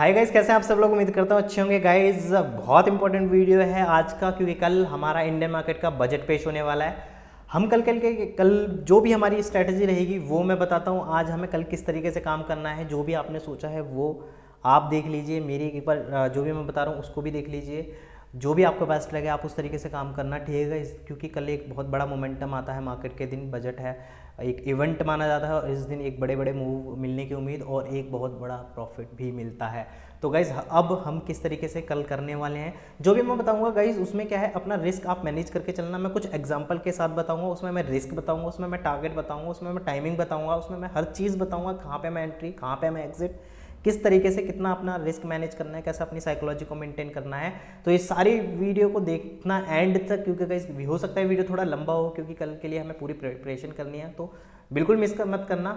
Hi guys, कैसे हैं आप सब लोग। उम्मीद करता हूँ अच्छे होंगे गाइस। बहुत इंपॉर्टेंट वीडियो है आज का, क्योंकि कल हमारा इंडियन मार्केट का बजट पेश होने वाला है। हम कल जो भी हमारी स्ट्रैटेजी रहेगी वो मैं बताता हूँ। आज हमें कल किस तरीके से काम करना है, जो भी आपने सोचा है वो आप देख लीजिए। मेरी एक बार जो भी मैं बता रहा हूँ उसको भी देख लीजिए। जो भी आपको बेस्ट लगे आप उस तरीके से काम करना, ठीक है। क्योंकि कल एक बहुत बड़ा मोमेंटम आता है मार्केट के दिन, बजट है, एक इवेंट माना जाता है और इस दिन एक बड़े बड़े मूव मिलने की उम्मीद और एक बहुत बड़ा प्रॉफिट भी मिलता है। तो गाइज़ अब हम किस तरीके से कल करने वाले हैं, जो भी मैं बताऊंगा गाइज़ उसमें क्या है, अपना रिस्क आप मैनेज करके चलना। मैं कुछ एग्जांपल के साथ बताऊंगा, उसमें मैं रिस्क बताऊंगा, उसमें मैं टारगेट बताऊंगा, उसमें मैं टाइमिंग बताऊंगा, उसमें मैं हर चीज़ बताऊंगा, कहाँ पे मैं एंट्री, कहाँ पे मैं एग्जिट, किस तरीके से कितना अपना रिस्क मैनेज करना है, कैसे अपनी साइकोलॉजी को मेंटेन करना है। तो ये सारी वीडियो को देखना एंड तक, क्योंकि गाइस हो सकता है वीडियो थोड़ा लंबा हो, क्योंकि कल के लिए हमें पूरी प्रिपरेशन करनी है। तो बिल्कुल मत करना।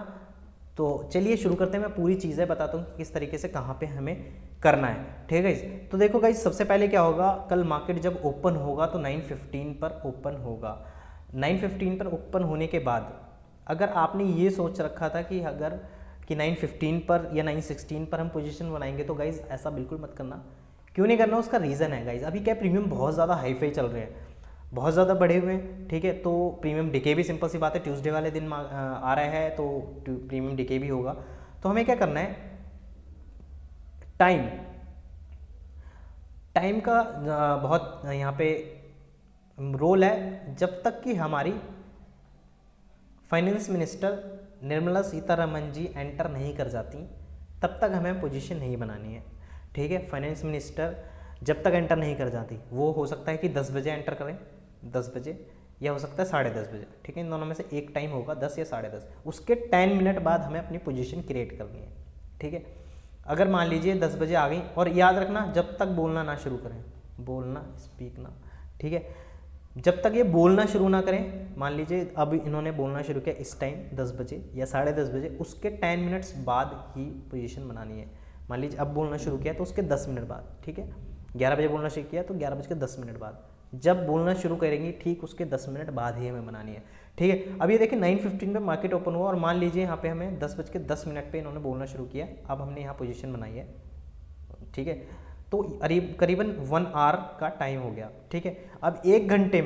तो चलिए शुरू करते हैं। मैं पूरी चीज़ें बताता हूँ किस तरीके से कहाँ पे हमें करना है, ठीक है गाइस। तो देखो गाइस, सबसे पहले क्या होगा, कल मार्केट जब ओपन होगा तो 9:15 पर ओपन होगा। 9:15 पर ओपन होने के बाद अगर आपने ये सोच रखा था कि अगर कि 9:15 पर या 9:16 पर हम पोजीशन बनाएंगे, तो गाइज ऐसा बिल्कुल मत करना। क्यों नहीं करना, उसका रीज़न है गाइज। अभी क्या प्रीमियम बहुत ज़्यादा हाई फाई चल रहे हैं, बहुत ज़्यादा बढ़े हुए हैं, ठीक है। तो प्रीमियम डिके भी, सिंपल सी बात है, ट्यूसडे वाले दिन आ रहा है तो प्रीमियम डिके भी होगा। तो हमें क्या करना है, टाइम टाइम का बहुत यहाँ पे रोल है। जब तक कि हमारी फाइनेंस मिनिस्टर निर्मला सीतारमन जी एंटर नहीं कर जाती तब तक हमें पोजीशन नहीं बनानी है, ठीक है। फाइनेंस मिनिस्टर जब तक एंटर नहीं कर जाती, वो हो सकता है कि 10 बजे एंटर करें, 10 बजे, या हो सकता है 10:30 बजे, ठीक है। इन दोनों में से एक टाइम होगा, 10 या 10:30। उसके 10 मिनट बाद हमें अपनी पोजीशन क्रिएट करनी है, ठीक है। अगर मान लीजिए 10 बजे आ गई, और याद रखना जब तक बोलना ना शुरू करें, बोलना स्पीक ना, ठीक है। जब तक ये बोलना शुरू ना करें, मान लीजिए अब इन्होंने बोलना शुरू किया इस टाइम 10 बजे या 10:30 बजे, उसके 10 मिनट्स बाद ही पोजीशन बनानी है। मान लीजिए अब बोलना शुरू किया तो उसके 10 मिनट बाद, ठीक है। 11 बजे बोलना शुरू किया तो 11:10 बाद, जब बोलना शुरू करेंगी ठीक उसके 10 मिनट बाद ही हमें बनानी है, ठीक है। अब ये देखिए 9:15 पे मार्केट ओपन हुआ और मान लीजिए यहाँ पे हमें 10:10 पे इन्होंने बोलना शुरू किया। अब हमने यहाँ पोजीशन बनाई है, ठीक है। तो करीबन 1 आवर का टाइम हो गया, ठीक है। अब एक घंटे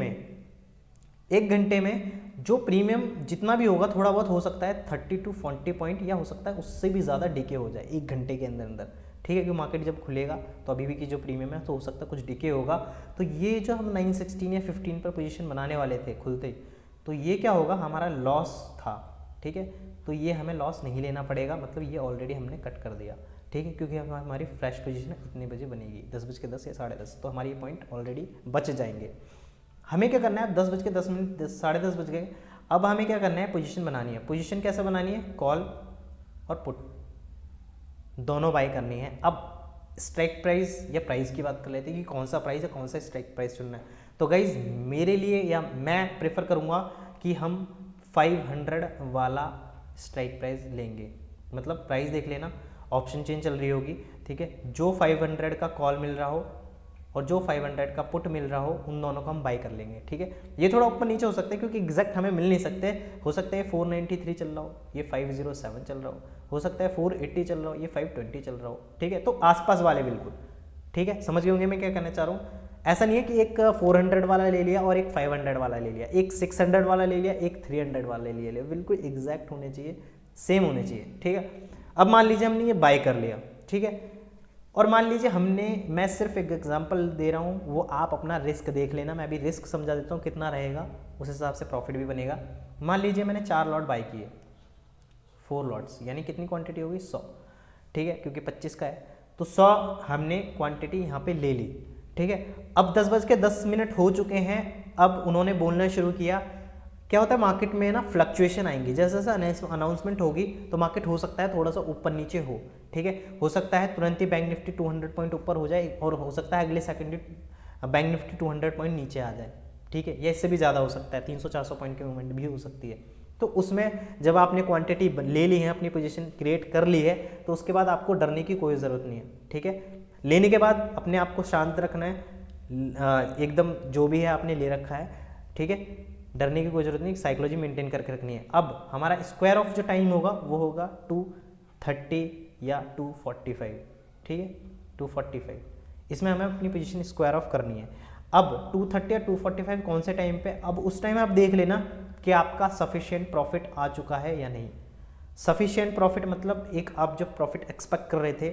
में जो प्रीमियम जितना भी होगा, थोड़ा बहुत हो सकता है 30 to 40 पॉइंट, या हो सकता है उससे भी ज़्यादा डिके हो जाए एक घंटे के अंदर अंदर, ठीक है। क्योंकि मार्केट जब खुलेगा तो अभी भी की जो प्रीमियम है तो हो सकता है कुछ डिके होगा। तो ये जो हम 9:16 या 15 पर पोजीशन बनाने वाले थे खुलते ही, तो ये क्या होगा, हमारा लॉस था, ठीक है। तो ये हमें लॉस नहीं लेना पड़ेगा, मतलब ये ऑलरेडी हमने कट कर दिया, ठीक है। क्योंकि हमारी फ्रेश पोजीशन इतने बजे बनेगी, 10:10 या 10:30, तो हमारे ये पॉइंट ऑलरेडी बच जाएंगे। हमें क्या करना है, 10:10, 10:30 बज गए। अब हमें क्या करना है, पोजीशन बनानी है। पोजीशन कैसे बनानी है, कॉल और पुट दोनों बाई करनी है। अब स्ट्राइक प्राइस या प्राइस की बात कर लेते हैं कि कौन सा प्राइस है, कौन सा स्ट्राइक प्राइस चुनना है। तो गाइज मेरे लिए, या मैं प्रेफर करूँगा कि हम 500 वाला स्ट्राइक प्राइस लेंगे। मतलब प्राइस देख लेना, ऑप्शन चेंज चल रही होगी, ठीक है। जो 500 का कॉल मिल रहा हो और जो 500 का पुट मिल रहा हो, उन दोनों को हम बाई कर लेंगे, ठीक है। ये थोड़ा ऊपर नीचे हो सकता है क्योंकि एग्जैक्ट हमें मिल नहीं सकते। हो सकता है 493 चल रहा हो, ये 507 चल रहा हो सकता है 480 चल रहा हो, ये 520 चल रहा हो, ठीक है। तो आसपास वाले बिल्कुल, ठीक है। समझ गए होंगे मैं क्या कहना चाह रहा हूँ। ऐसा नहीं है कि एक 400 वाला ले लिया और एक 500 वाला ले लिया, एक 600 वाला ले लिया, एक 300 वाला ले लिया, बिल्कुल एग्जैक्ट होने चाहिए, सेम होने चाहिए, ठीक है। अब मान लीजिए हमने ये बाय कर लिया, ठीक है। और मान लीजिए मैं सिर्फ एक एग्जांपल दे रहा हूँ, वो आप अपना रिस्क देख लेना। मैं अभी रिस्क समझा देता हूँ कितना रहेगा, उस हिसाब से प्रॉफिट भी बनेगा। मान लीजिए मैंने 4 लॉट बाई किए, 4 लॉट्स, यानी कितनी क्वांटिटी होगी, 100, ठीक है। क्योंकि 25 का है तो 100 हमने क्वांटिटी यहाँ पे ले ली, ठीक है। अब 10:10 हो चुके हैं। अब उन्होंने बोलना शुरू किया। क्या होता है मार्केट में ना, फ्लक्चुएशन आएंगी, जैसे जैसे अनाउंसमेंट होगी तो मार्केट हो सकता है थोड़ा सा ऊपर नीचे हो, ठीक है। हो सकता है तुरंत ही बैंक निफ्टी 200 पॉइंट ऊपर हो जाए, और हो सकता है अगले सेकंड बैंक निफ्टी 200 पॉइंट नीचे आ जाए, ठीक है। या इससे भी ज़्यादा हो सकता है, 300-400 पॉइंट की मूवमेंट भी हो सकती है। तो उसमें जब आपने क्वांटिटी ले ली है, अपनी पोजीशन क्रिएट कर ली है, तो उसके बाद आपको डरने की कोई ज़रूरत नहीं है, ठीक है। लेने के बाद अपने आप को शांत रखना है, एकदम जो भी है आपने ले रखा है, ठीक है। डरने की कोई जरूरत नहीं, साइकोलॉजी मेंटेन करके रखनी है। अब हमारा स्क्वायर ऑफ जो टाइम होगा वो होगा 230 या 245, ठीक है 245, इसमें हमें अपनी पोजीशन स्क्वायर ऑफ करनी है। अब 230 या 245 कौन से टाइम पे, अब उस टाइम आप देख लेना कि आपका सफिशिएंट प्रॉफिट आ चुका है या नहीं। सफिशिएंट प्रॉफिट मतलब एक आप जब प्रॉफिट एक्सपेक्ट कर रहे थे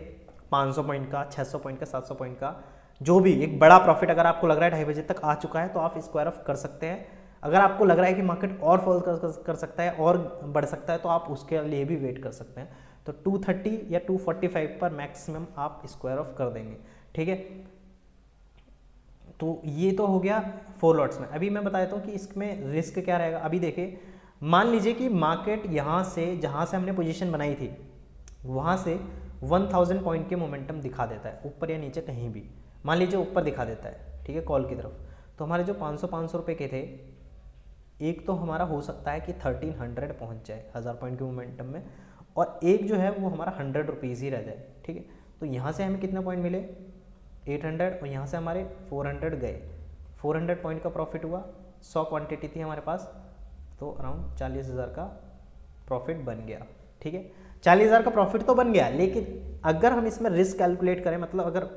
500 पॉइंट का, 600 पॉइंट का, 700 पॉइंट का, जो भी एक बड़ा प्रॉफिट अगर आपको लग रहा है 2:30 बजे तक आ चुका है तो आप स्क्वायर ऑफ कर सकते हैं। अगर आपको लग रहा है कि मार्केट और फॉल कर सकता है और बढ़ सकता है तो आप उसके लिए भी वेट कर सकते हैं। तो 230 या 245 पर मैक्सिमम आप स्क्वायर ऑफ कर देंगे, ठीक है। तो ये तो हो गया 4 लॉट्स में। अभी मैं बता देता हूँ कि इसमें रिस्क क्या रहेगा। अभी देखिए, मान लीजिए कि मार्केट यहाँ से, जहाँ से हमने पोजीशन बनाई थी वहाँ से 1000 पॉइंट के मोमेंटम दिखा देता है, ऊपर या नीचे कहीं भी। मान लीजिए ऊपर दिखा देता है, ठीक है, कॉल की तरफ, तो हमारे जो 500 रुपये के थे, एक तो हमारा हो सकता है कि 1300 पहुँच जाए 1000 पॉइंट के मोमेंटम में, और एक जो है वो हमारा 100 रुपीज़ ही रह जाए, ठीक है। तो यहाँ से हमें कितने पॉइंट मिले 800, और यहाँ से हमारे 400 गए, 400 पॉइंट का प्रॉफिट हुआ। 100 क्वांटिटी थी हमारे पास, तो अराउंड 40,000 का प्रॉफिट बन गया, ठीक है। 40,000 का प्रॉफिट तो बन गया, लेकिन अगर हम इसमें रिस्क कैलकुलेट करें, मतलब अगर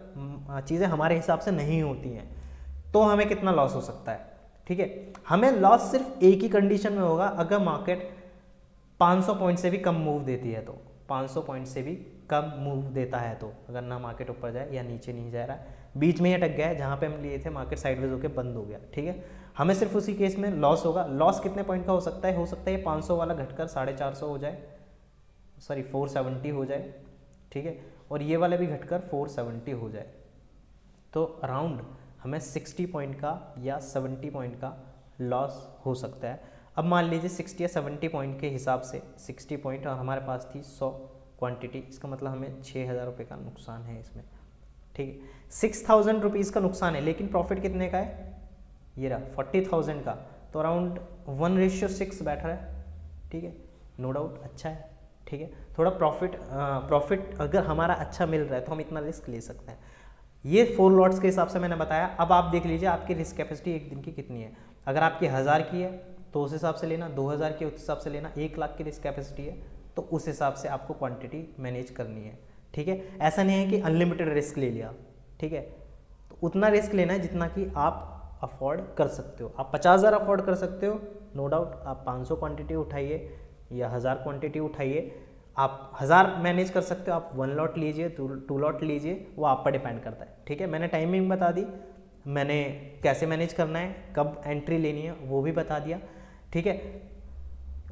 चीज़ें हमारे हिसाब से नहीं होती हैं तो हमें कितना लॉस हो सकता है, ठीक है। हमें लॉस सिर्फ एक ही कंडीशन में होगा, अगर मार्केट 500 पॉइंट से भी कम मूव देती है तो, 500 पॉइंट से भी कम मूव देता है तो, अगर ना मार्केट ऊपर जाए या नीचे नहीं जा रहा है, बीच में ही अटक गया है, जहाँ पे हम लिए थे मार्केट साइडवेज होकर बंद हो गया, ठीक है। हमें सिर्फ उसी केस में लॉस होगा। लॉस कितने पॉइंट का हो सकता है, 500 वाला घटकर 450 हो जाए, सॉरी 470 हो जाए, ठीक है, और ये वाला भी घटकर 470 हो जाए, तो अराउंड हमें 60 पॉइंट का या 70 पॉइंट का लॉस हो सकता है। अब मान लीजिए 60 या 70 पॉइंट के हिसाब से 60 पॉइंट और हमारे पास थी 100 क्वांटिटी, इसका मतलब हमें 6,000 रुपये का नुकसान है इसमें, ठीक है। 6,000 रुपीज़ का नुकसान है, लेकिन प्रॉफिट कितने का है, ये रहा 40,000 का, तो अराउंड 1:6 बैठ रहा है, ठीक है, नो डाउट अच्छा है, ठीक है। थोड़ा प्रॉफिट अगर हमारा अच्छा मिल रहा है तो हम इतना रिस्क ले सकते हैं। ये 4 लॉट्स के हिसाब से मैंने बताया। अब आप देख लीजिए आपकी रिस्क कैपेसिटी एक दिन की कितनी है। अगर आपकी 1000 की है तो उस हिसाब से लेना, 2000 की उस हिसाब से लेना, 1 लाख की रिस्क कैपेसिटी है तो उस हिसाब से आपको क्वांटिटी मैनेज करनी है, ठीक है। ऐसा नहीं है कि अनलिमिटेड रिस्क ले लिया, ठीक है, तो उतना रिस्क लेना है जितना कि आप अफोर्ड कर सकते हो। आप 50,000 अफोर्ड कर सकते हो, नो डाउट, आप 500 क्वांटिटी उठाइए या 1000 क्वांटिटी उठाइए, आप 1000 मैनेज कर सकते हो, आप 1 लॉट लीजिए, 2 लॉट लीजिए, वो आप पर डिपेंड करता है, ठीक है। मैंने टाइमिंग बता दी, मैंने कैसे मैनेज करना है, कब एंट्री लेनी है वो भी बता दिया, ठीक है।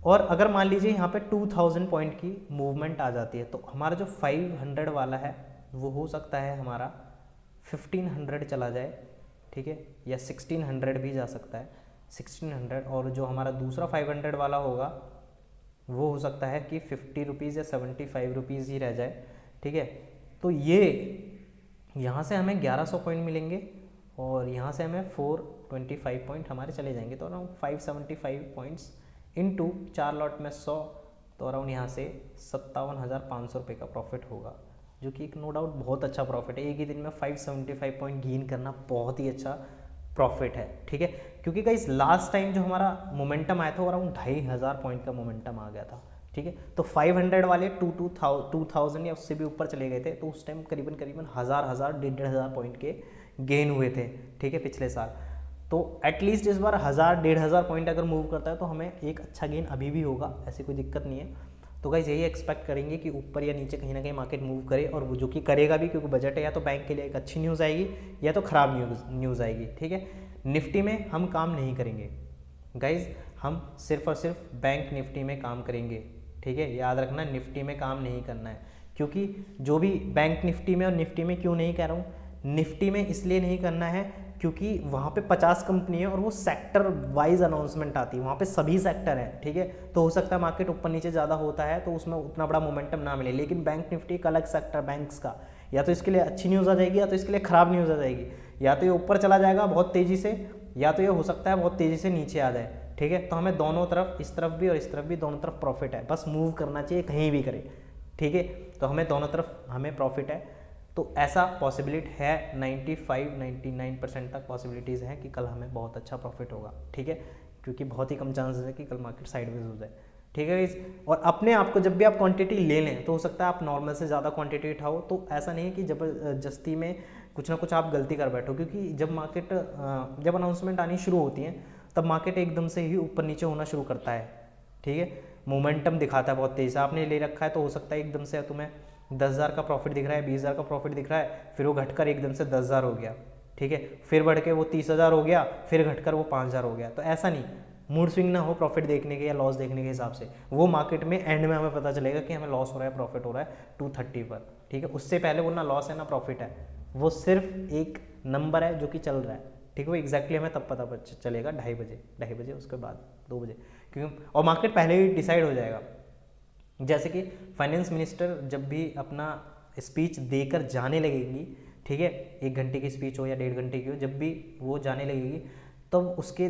और अगर मान लीजिए यहाँ पे 2000 पॉइंट की मूवमेंट आ जाती है तो हमारा जो 500 वाला है वो हो सकता है हमारा 1500 चला जाए, ठीक है, या 1600 भी जा सकता है, 1600, और जो हमारा दूसरा 500 वाला होगा वो हो सकता है कि 50 रुपीज़ या 75 रुपीज़ ही रह जाए, ठीक है। तो ये यहाँ से हमें 1100 पॉइंट मिलेंगे और यहाँ से हमें 425 पॉइंट हमारे चले जाएंगे, तो अराउंड 575 पॉइंट्स इनटू 4 लॉट में 100, तो अराउंड यहाँ से 57,500 रुपये का प्रॉफिट होगा, जो कि एक नो डाउट बहुत अच्छा प्रॉफिट है। एक ही दिन में 575 पॉइंट गेन करना बहुत ही अच्छा प्रॉफिट है, ठीक है। क्योंकि गाइस लास्ट टाइम जो हमारा मोमेंटम आया था वो अराउंड 2500 पॉइंट का मोमेंटम आ गया था, ठीक है। तो 500 वाले 2000 या उससे भी ऊपर चले गए थे, तो उस टाइम करीबन 1,500 पॉइंट के गेन हुए थे, ठीक है, पिछले साल। तो एटलीस्ट इस बार 1,000-1,500 पॉइंट अगर मूव करता है तो हमें एक अच्छा गेन अभी भी होगा, ऐसी कोई दिक्कत नहीं है। तो गाइस यही एक्सपेक्ट करेंगे कि ऊपर या नीचे कहीं ना कहीं मार्केट मूव करे, और वो जो कि करेगा भी, क्योंकि बजट है, या तो बैंक के लिए एक अच्छी न्यूज़ आएगी या तो ख़राब न्यूज़ आएगी, ठीक है। निफ्टी में हम काम नहीं करेंगे गाइज, हम सिर्फ और सिर्फ बैंक निफ्टी में काम करेंगे, ठीक है, याद रखना, निफ्टी में काम नहीं करना है। क्योंकि जो भी बैंक निफ्टी में, और निफ्टी में क्यों नहीं कह रहा हूँ, निफ्टी में इसलिए नहीं करना है क्योंकि वहाँ पे 50 कंपनी है और वो सेक्टर वाइज अनाउंसमेंट आती है, वहाँ पे सभी सेक्टर हैं, ठीक है। तो हो सकता है मार्केट ऊपर नीचे ज़्यादा होता है तो उसमें उतना बड़ा मोमेंटम ना मिले, लेकिन बैंक निफ्टी एक अलग सेक्टर बैंक्स का, या तो इसके लिए अच्छी न्यूज़ आ जाएगी या तो इसके लिए ख़राब न्यूज़ आ जाएगी, या तो ये ऊपर चला जाएगा बहुत तेज़ी से, या तो ये हो सकता है बहुत तेज़ी से नीचे आ जाए, ठीक है। तो हमें दोनों तरफ, इस तरफ भी और इस तरफ भी, दोनों तरफ प्रॉफिट है, बस मूव करना चाहिए कहीं भी करे, ठीक है। तो हमें दोनों तरफ हमें प्रॉफिट है, तो ऐसा पॉसिबिलिटी है 95-99% तक पॉसिबिलिटीज़ हैं कि कल हमें बहुत अच्छा प्रॉफिट होगा, ठीक है, क्योंकि बहुत ही कम चांसेस है कि कल मार्केट साइडवेज हो जाए, ठीक है guys? और अपने आप को जब भी आप क्वांटिटी ले लें तो हो सकता है आप नॉर्मल से ज़्यादा क्वांटिटी उठाओ, तो ऐसा नहीं है कि जबरदस्ती में कुछ ना कुछ आप गलती कर बैठो, क्योंकि जब अनाउंसमेंट आनी शुरू होती है तब मार्केट एकदम से ही ऊपर नीचे होना शुरू करता है, ठीक है, मोमेंटम दिखाता है बहुत तेज़ से। आपने ले रखा है तो हो सकता है एकदम से तुम्हें 10,000 का प्रॉफिट दिख रहा है, 20,000 का प्रॉफिट दिख रहा है, फिर वो घटकर एकदम से 10,000 हो गया, ठीक है, फिर बढ़ के वो 30,000 हो गया, फिर घटकर वो 5,000 हो गया। तो ऐसा नहीं, मूड स्विंग ना हो प्रॉफिट देखने के या लॉस देखने के हिसाब से। वो मार्केट में एंड में हमें पता चलेगा कि हमें लॉस हो रहा है प्रॉफिट हो रहा है 230 पर, ठीक है। उससे पहले वो ना लॉस है ना प्रॉफिट है, वो सिर्फ एक नंबर है जो कि चल रहा है, ठीक है। वो एग्जैक्टली हमें तब पता चलेगा 2:30 बजे उसके बाद 2 बजे, क्योंकि और मार्केट पहले ही डिसाइड हो जाएगा। जैसे कि फाइनेंस मिनिस्टर जब भी अपना स्पीच देकर जाने लगेंगी, ठीक है, 1 घंटे की स्पीच हो या 1.5 घंटे की हो, जब भी वो जाने लगेगी तब उसके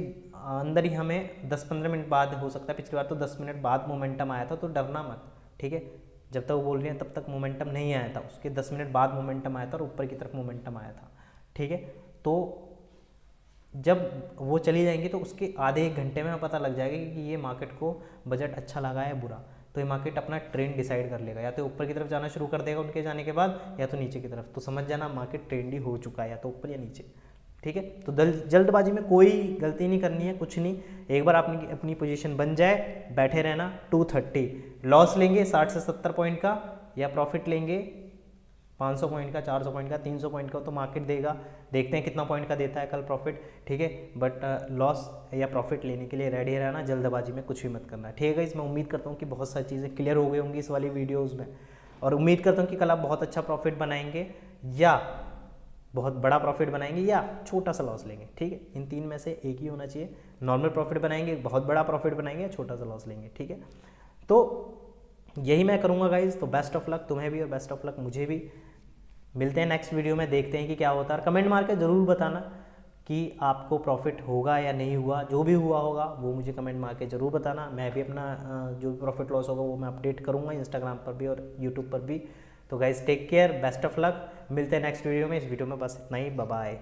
अंदर ही हमें 10-15 मिनट बाद, हो सकता है पिछली बार तो 10 मिनट बाद मोमेंटम आया था, तो डरना मत, ठीक है। जब तक वो बोल रही हैं तब तक मोमेंटम नहीं आया था, उसके 10 मिनट बाद मोमेंटम आया था और ऊपर की तरफ मोमेंटम आया था, ठीक है। तो जब वो चली जाएंगी तो उसके आधे 1 घंटे में पता लग जाएगा कि ये मार्केट को बजट अच्छा लगा है बुरा, तो ये मार्केट अपना ट्रेंड डिसाइड कर लेगा, या तो ऊपर की तरफ जाना शुरू कर देगा उनके जाने के बाद, या तो नीचे की तरफ। तो समझ जाना मार्केट ट्रेंडी हो चुका है, या तो ऊपर या नीचे, ठीक है। तो जल्दबाजी में कोई गलती नहीं करनी है, कुछ नहीं। एक बार अपनी पोजीशन बन जाए, बैठे रहना। 230 लॉस लेंगे 60 से 70 पॉइंट का, या प्रॉफिट लेंगे 500 पॉइंट का, 400 पॉइंट का, 300 पॉइंट का, तो मार्केट देगा। देखते हैं कितना पॉइंट का देता है कल प्रॉफिट, ठीक है। बट लॉस या प्रॉफिट लेने के लिए रेडी रहना, जल्दबाजी में कुछ भी मत करना, ठीक है। इसमें उम्मीद करता हूँ कि बहुत सारी चीज़ें क्लियर हो गई होंगी इस वाली वीडियोज़ में, और उम्मीद करता हूँ कि कल आप बहुत अच्छा प्रॉफिट बनाएंगे, या बहुत बड़ा प्रॉफिट बनाएंगे, या छोटा सा लॉस लेंगे, ठीक है। इन 3 में से एक ही होना चाहिए। नॉर्मल प्रॉफिट बनाएंगे, बहुत बड़ा प्रॉफिट बनाएंगे, या छोटा सा लॉस लेंगे, ठीक है। तो यही मैं करूँगा गाइज। तो बेस्ट ऑफ लक तुम्हें भी और बेस्ट ऑफ लक मुझे भी। मिलते हैं नेक्स्ट वीडियो में, देखते हैं कि क्या होता है। कमेंट मार के ज़रूर बताना कि आपको प्रॉफिट होगा या नहीं हुआ। जो भी हुआ होगा वो मुझे कमेंट मार के ज़रूर बताना। मैं भी अपना जो भी प्रॉफिट लॉस होगा वो मैं अपडेट करूँगा इंस्टाग्राम पर भी और यूट्यूब पर भी। तो guys take care, best of luck. मिलते हैं नेक्स्ट वीडियो में। इस वीडियो में बस इतना ही, बाय बाय।